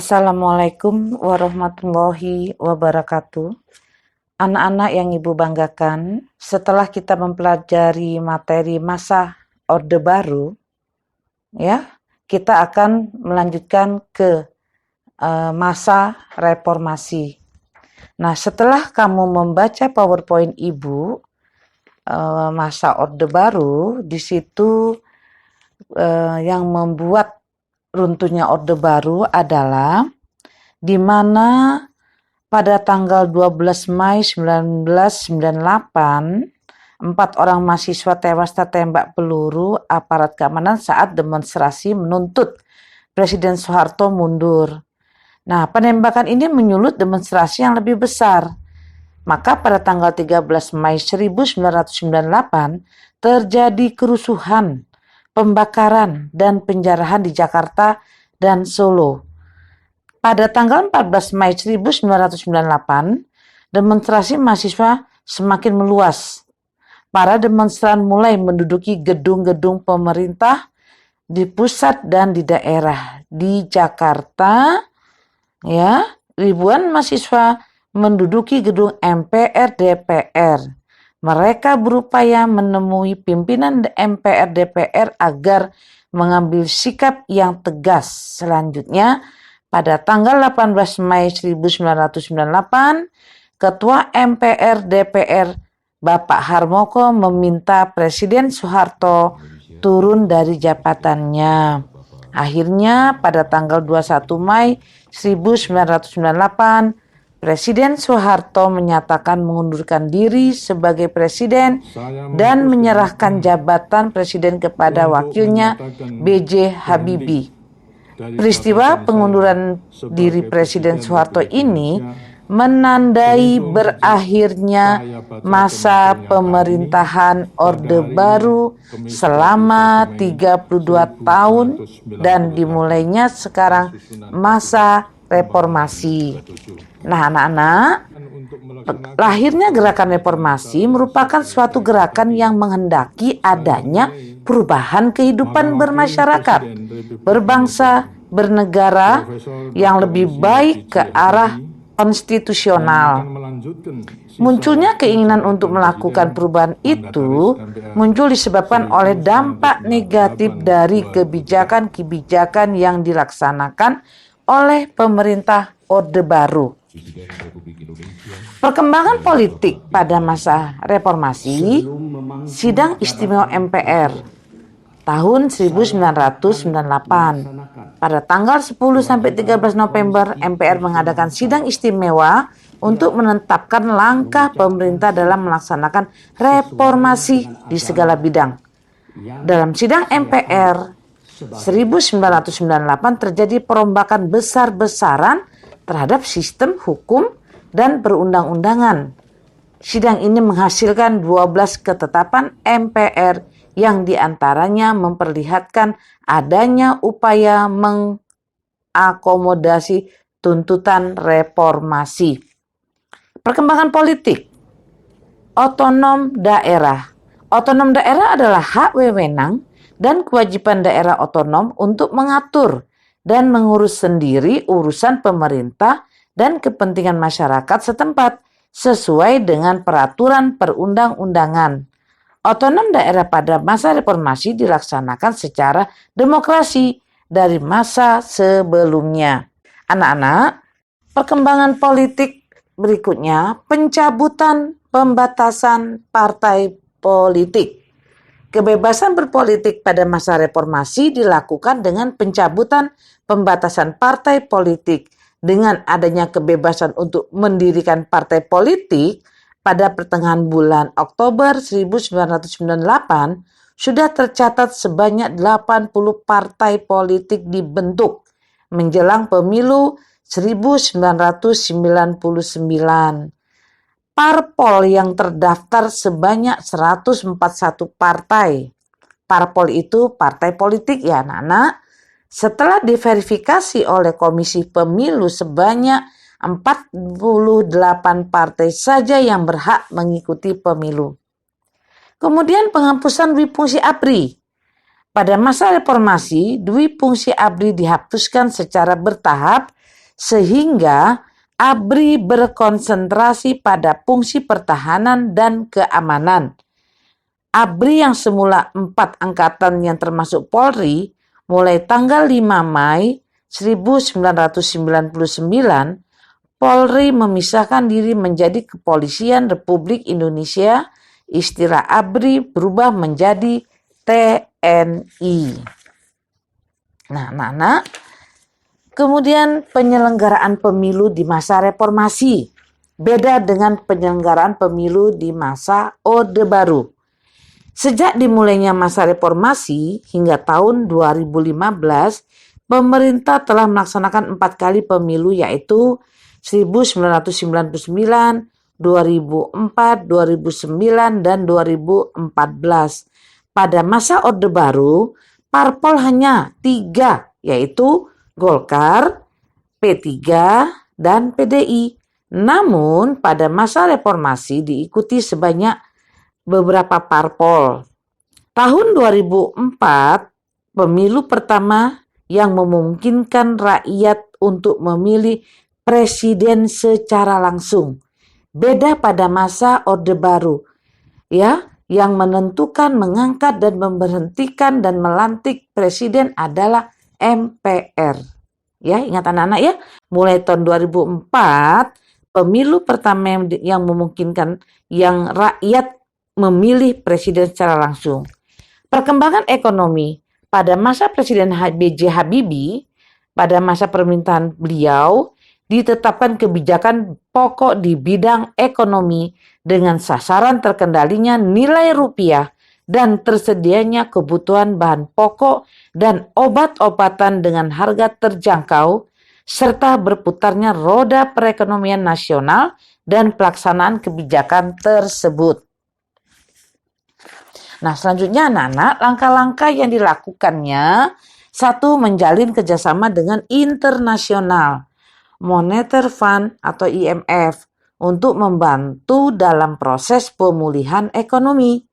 Assalamualaikum warahmatullahi wabarakatuh. Anak-anak yang Ibu banggakan, setelah kita mempelajari materi masa Orde Baru, ya, kita akan melanjutkan ke masa reformasi. Nah, setelah kamu membaca PowerPoint Ibu, masa Orde Baru, di situ yang membuat runtuhnya Orde Baru adalah di mana pada tanggal 12 Mei 1998, 4 orang mahasiswa tewas tertembak peluru aparat keamanan saat demonstrasi menuntut Presiden Soeharto mundur. Nah, penembakan ini menyulut demonstrasi yang lebih besar. Maka pada tanggal 13 Mei 1998 terjadi kerusuhan, pembakaran, dan penjarahan di Jakarta dan Solo. Pada tanggal 14 Mei 1998, demonstrasi mahasiswa semakin meluas. Para demonstran mulai menduduki gedung-gedung pemerintah di pusat dan di daerah. Di Jakarta, ya, ribuan mahasiswa menduduki gedung MPR DPR. Mereka berupaya menemui pimpinan MPR DPR agar mengambil sikap yang tegas. Selanjutnya, pada tanggal 18 Mei 1998, Ketua MPR DPR Bapak Harmoko meminta Presiden Soeharto turun dari jabatannya. Akhirnya pada tanggal 21 Mei 1998, Presiden Soeharto menyatakan mengundurkan diri sebagai presiden dan menyerahkan jabatan presiden kepada wakilnya B.J. Habibie. Peristiwa pengunduran diri Presiden Soeharto ini menandai berakhirnya masa pemerintahan Orde Baru selama 32 tahun dan dimulainya sekarang masa reformasi. Nah, anak-anak, lahirnya gerakan reformasi merupakan suatu gerakan yang menghendaki adanya perubahan kehidupan bermasyarakat, berbangsa, bernegara yang lebih baik ke arah konstitusional. Munculnya keinginan untuk melakukan perubahan itu muncul disebabkan oleh dampak negatif dari kebijakan-kebijakan yang dilaksanakan oleh pemerintah Orde Baru. Perkembangan politik pada masa reformasi, Sidang Istimewa MPR tahun 1998. Pada tanggal 10 sampai 13 November, MPR mengadakan sidang istimewa untuk menetapkan langkah pemerintah dalam melaksanakan reformasi di segala bidang. Dalam sidang MPR 1998 terjadi perombakan besar-besaran terhadap sistem hukum dan perundang-undangan. Sidang ini menghasilkan 12 ketetapan MPR yang diantaranya memperlihatkan adanya upaya mengakomodasi tuntutan reformasi. Perkembangan politik. Otonom daerah. Otonom daerah adalah hak wewenang dan kewajiban daerah otonom untuk mengatur dan mengurus sendiri urusan pemerintah dan kepentingan masyarakat setempat sesuai dengan peraturan perundang-undangan. Otonom daerah pada masa reformasi dilaksanakan secara demokrasi dari masa sebelumnya. Anak-anak, perkembangan politik berikutnya, pencabutan pembatasan partai politik. Kebebasan berpolitik pada masa reformasi dilakukan dengan pencabutan pembatasan partai politik. Dengan adanya kebebasan untuk mendirikan partai politik, pada pertengahan bulan Oktober 1998 sudah tercatat sebanyak 80 partai politik dibentuk menjelang pemilu 1999. Parpol yang terdaftar sebanyak 141 partai. Parpol itu partai politik ya anak-anak. Setelah diverifikasi oleh Komisi Pemilu sebanyak 48 partai saja yang berhak mengikuti pemilu. Kemudian penghapusan dui fungsi ABRI. Pada masa reformasi, dui fungsi ABRI dihapuskan secara bertahap sehingga ABRI berkonsentrasi pada fungsi pertahanan dan keamanan. ABRI yang semula 4 angkatan yang termasuk Polri, mulai tanggal 5 Mei 1999, Polri memisahkan diri menjadi Kepolisian Republik Indonesia. Istilah ABRI berubah menjadi TNI. Nah, anak-anak, kemudian penyelenggaraan pemilu di masa reformasi. Beda dengan penyelenggaraan pemilu di masa Orde Baru. Sejak dimulainya masa reformasi hingga tahun 2015, pemerintah telah melaksanakan 4 kali pemilu, yaitu 1999, 2004, 2009, dan 2014. Pada masa Orde Baru, parpol hanya 3, yaitu Golkar, P3, dan PDI. Namun pada masa reformasi diikuti sebanyak beberapa parpol. Tahun 2004, pemilu pertama yang memungkinkan rakyat untuk memilih presiden secara langsung. Beda pada masa Orde Baru, ya, yang menentukan, mengangkat dan memberhentikan dan melantik presiden adalah MPR. Ya, ingat anak-anak ya, mulai tahun 2004, pemilu pertama yang memungkinkan yang rakyat memilih presiden secara langsung. Perkembangan ekonomi pada masa Presiden B.J. Habibie, pada masa pemerintahan beliau, ditetapkan kebijakan pokok di bidang ekonomi dengan sasaran terkendalinya nilai rupiah dan tersedianya kebutuhan bahan pokok dan obat-obatan dengan harga terjangkau, serta berputarnya roda perekonomian nasional dan pelaksanaan kebijakan tersebut. Nah, selanjutnya anak-anak, langkah-langkah yang dilakukannya, 1. Menjalin kerjasama dengan internasional, Moneter Fund atau IMF, untuk membantu dalam proses pemulihan ekonomi.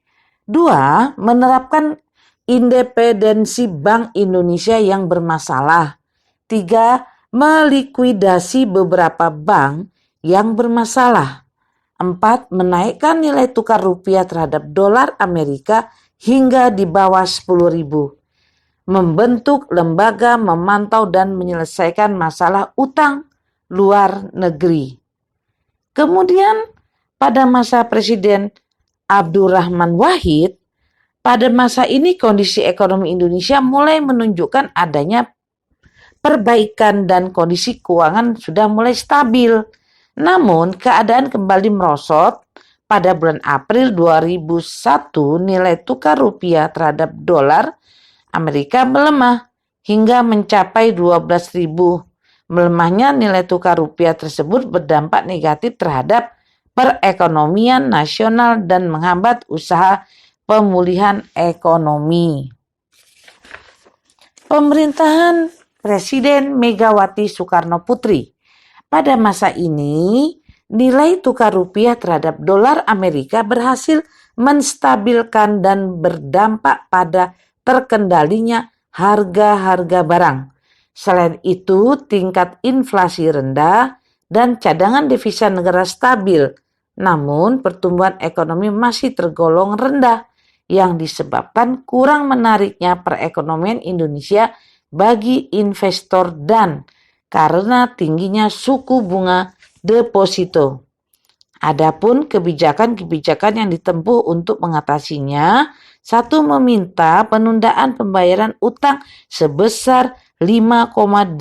2. Menerapkan independensi Bank Indonesia yang bermasalah. 3. Melikuidasi beberapa bank yang bermasalah. 4. Menaikkan nilai tukar rupiah terhadap dolar Amerika hingga di bawah 10.000. Membentuk lembaga memantau dan menyelesaikan masalah utang luar negeri. Kemudian pada masa Presiden Abdurrahman Wahid, pada masa ini kondisi ekonomi Indonesia mulai menunjukkan adanya perbaikan dan kondisi keuangan sudah mulai stabil. Namun keadaan kembali merosot pada bulan April 2001. Nilai tukar rupiah terhadap dolar Amerika melemah hingga mencapai 12.000. Melemahnya nilai tukar rupiah tersebut berdampak negatif terhadap perekonomian nasional dan menghambat usaha pemulihan ekonomi. Pemerintahan Presiden Megawati Soekarno Putri. Pada masa ini, nilai tukar rupiah terhadap dolar Amerika berhasil menstabilkan dan berdampak pada terkendalinya harga-harga barang. Selain itu, tingkat inflasi rendah dan cadangan devisa negara stabil. Namun, pertumbuhan ekonomi masih tergolong rendah yang disebabkan kurang menariknya perekonomian Indonesia bagi investor dan karena tingginya suku bunga deposito. Adapun kebijakan-kebijakan yang ditempuh untuk mengatasinya, 1. Meminta penundaan pembayaran utang sebesar 5,8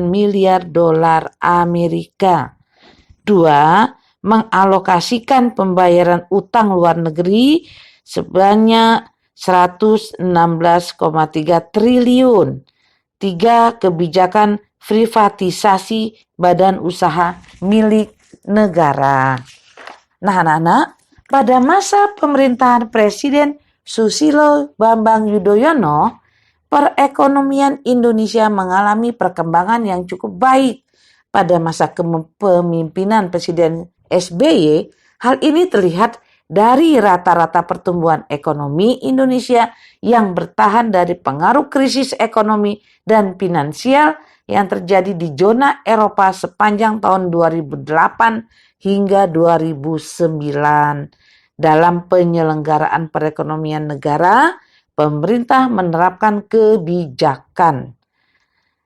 miliar dolar Amerika. 2. Mengalokasikan pembayaran utang luar negeri sebanyak 116,3 triliun. 3. Kebijakan privatisasi badan usaha milik negara. Nah, anak-anak, pada masa pemerintahan Presiden Susilo Bambang Yudhoyono, perekonomian Indonesia mengalami perkembangan yang cukup baik. Pada masa kepemimpinan Presiden SBY, hal ini terlihat dari rata-rata pertumbuhan ekonomi Indonesia yang bertahan dari pengaruh krisis ekonomi dan finansial yang terjadi di zona Eropa sepanjang tahun 2008 hingga 2009. Dalam penyelenggaraan perekonomian negara, pemerintah menerapkan kebijakan.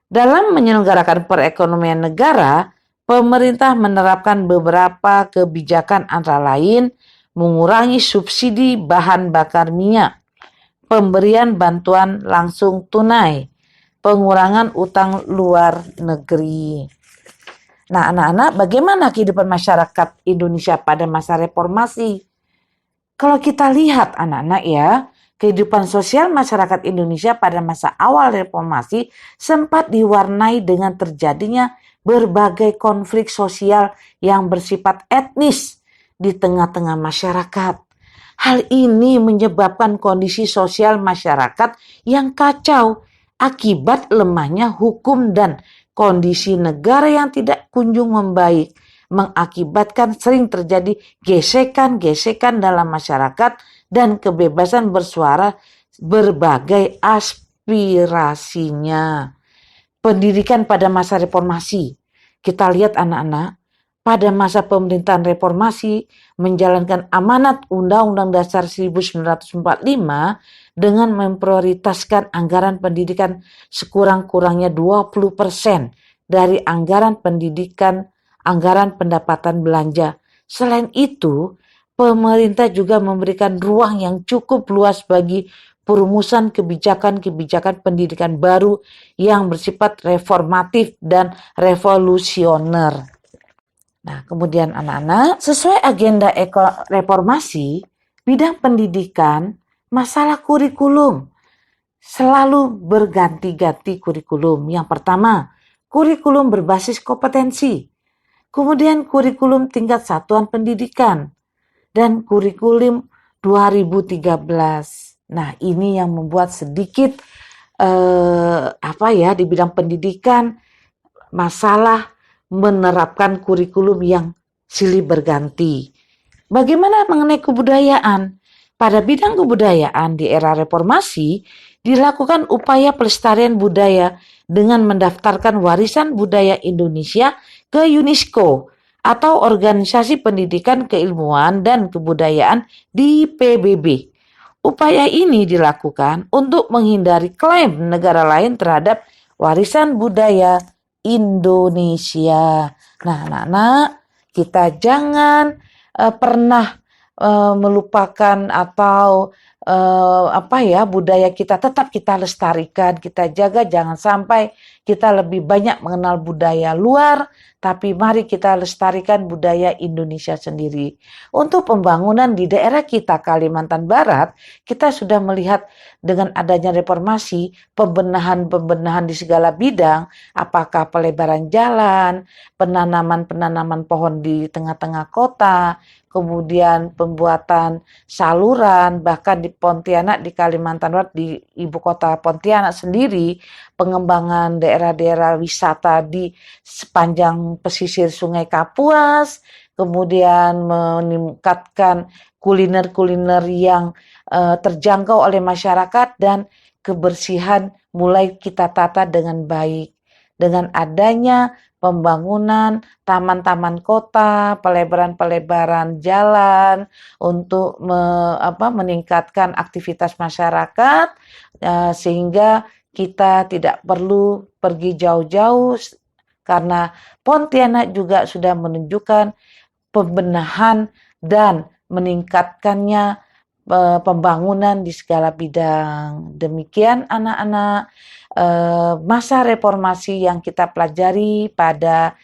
Dalam menyelenggarakan perekonomian negara, pemerintah menerapkan beberapa kebijakan antara lain mengurangi subsidi bahan bakar minyak, pemberian bantuan langsung tunai, pengurangan utang luar negeri. Nah, anak-anak, bagaimana kehidupan masyarakat Indonesia pada masa reformasi? Kalau kita lihat anak-anak ya, kehidupan sosial masyarakat Indonesia pada masa awal reformasi sempat diwarnai dengan terjadinya berbagai konflik sosial yang bersifat etnis di tengah-tengah masyarakat. Hal ini menyebabkan kondisi sosial masyarakat yang kacau akibat lemahnya hukum dan kondisi negara yang tidak kunjung membaik, mengakibatkan sering terjadi gesekan-gesekan dalam masyarakat dan kebebasan bersuara berbagai aspirasinya. Pendidikan pada masa reformasi. Kita lihat anak-anak, pada masa pemerintahan reformasi menjalankan amanat Undang-Undang Dasar 1945 dengan memprioritaskan anggaran pendidikan sekurang-kurangnya 20% dari anggaran pendidikan, anggaran pendapatan belanja. Selain itu, pemerintah juga memberikan ruang yang cukup luas bagi perumusan kebijakan-kebijakan pendidikan baru yang bersifat reformatif dan revolusioner. Nah, kemudian anak-anak, sesuai agenda reformasi, bidang pendidikan, masalah kurikulum selalu berganti-ganti kurikulum. Yang pertama, kurikulum berbasis kompetensi. Kemudian kurikulum tingkat satuan pendidikan dan kurikulum 2013. Nah, ini yang membuat sedikit di bidang pendidikan masalah menerapkan kurikulum yang silih berganti. Bagaimana mengenai kebudayaan? Pada bidang kebudayaan di era reformasi dilakukan upaya pelestarian budaya dengan mendaftarkan warisan budaya Indonesia ke UNESCO atau Organisasi Pendidikan Keilmuan dan Kebudayaan di PBB. Upaya ini dilakukan untuk menghindari klaim negara lain terhadap warisan budaya Indonesia. Nah, anak-anak, kita jangan pernah melupakan atau budaya kita tetap kita lestarikan, kita jaga, jangan sampai kita lebih banyak mengenal budaya luar, tapi mari kita lestarikan budaya Indonesia sendiri. Untuk pembangunan di daerah kita Kalimantan Barat, kita sudah melihat dengan adanya reformasi, pembenahan-pembenahan di segala bidang, apakah pelebaran jalan, penanaman pohon di tengah-tengah kota, kemudian pembuatan saluran, bahkan di Pontianak, di Kalimantan Barat, di ibu kota Pontianak sendiri, pengembangan daerah-daerah wisata di sepanjang pesisir Sungai Kapuas, kemudian meningkatkan kuliner-kuliner yang terjangkau oleh masyarakat dan kebersihan mulai kita tata dengan baik. Dengan adanya pembangunan taman-taman kota, pelebaran-pelebaran jalan untuk meningkatkan aktivitas masyarakat sehingga kita tidak perlu pergi jauh-jauh karena Pontianak juga sudah menunjukkan pembenahan dan meningkatkannya pembangunan di segala bidang. Demikian anak-anak masa reformasi yang kita pelajari pada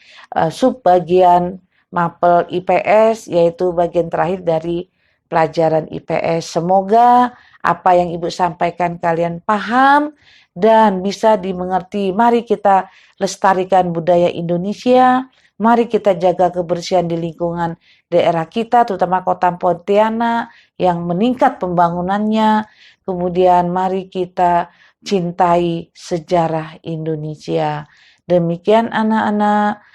subbagian mapel IPS, yaitu bagian terakhir dari pelajaran IPS. Semoga apa yang Ibu sampaikan kalian paham dan bisa dimengerti. Mari kita lestarikan budaya Indonesia. Mari kita jaga kebersihan di lingkungan daerah kita, terutama kota Pontianak yang meningkat pembangunannya. Kemudian mari kita cintai sejarah Indonesia. Demikian anak-anak,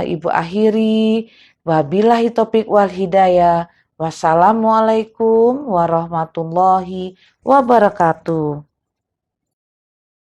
Ibu akhiri. Wabillahi taufiq wal hidayah. Wassalamualaikum warahmatullahi wabarakatuh.